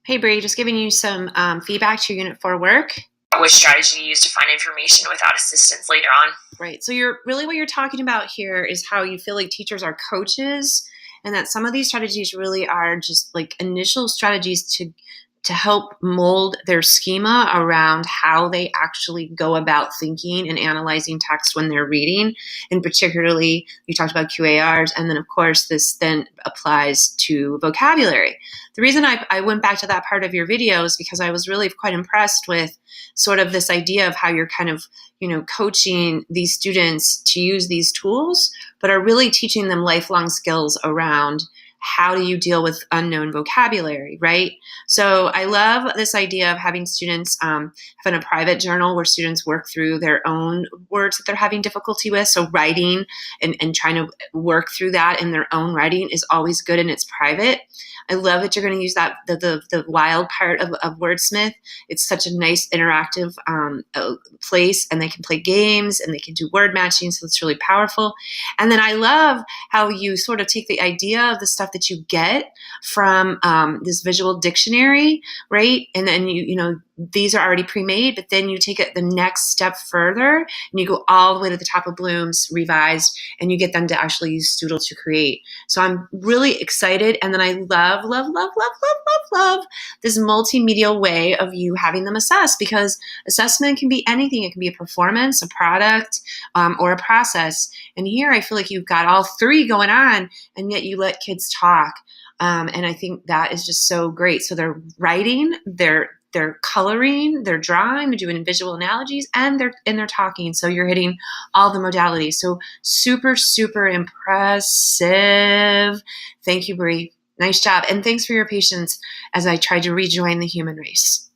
Hey, Bri, just giving you some feedback to your Unit 4 work. What strategy you use to find information without assistance later on. Right. So what you're talking about here is how you feel like teachers are coaches, and that some of these strategies really are just like initial strategies to help mold their schema around how they actually go about thinking and analyzing text when they're reading. And particularly, you talked about QARs, and then of course this then applies to vocabulary. The reason I went back to that part of your video is because I was really quite impressed with sort of this idea of how you're kind of coaching these students to use these tools, but are really teaching them lifelong skills around how do you deal with unknown vocabulary, right? So I love this idea of having students having a private journal where students work through their own words that they're having difficulty with. So writing and trying to work through that in their own writing is always good and it's private. I love that you're going to use that the wild part of Wordsmith. It's such a nice interactive place, and they can play games and they can do word matching, so it's really powerful. And then I love how you sort of take the idea of the stuff that you get from this visual dictionary, right? And then these are already pre-made, but then you take it the next step further and you go all the way to the top of Bloom's revised, and you get them to actually use Stoodle to create. So I'm really excited. And then I love, love, love, love, love, love, love this multimedia way of you having them assess, because assessment can be anything. It can be a performance, a product, or a process. And here I feel like you've got all three going on, and yet you let kids talk. And I think that is just so great. So they're writing, they're coloring, they're drawing, they're doing visual analogies, and they're talking. So you're hitting all the modalities. So super, super impressive. Thank you, Bri. Nice job. And thanks for your patience as I tried to rejoin the human race.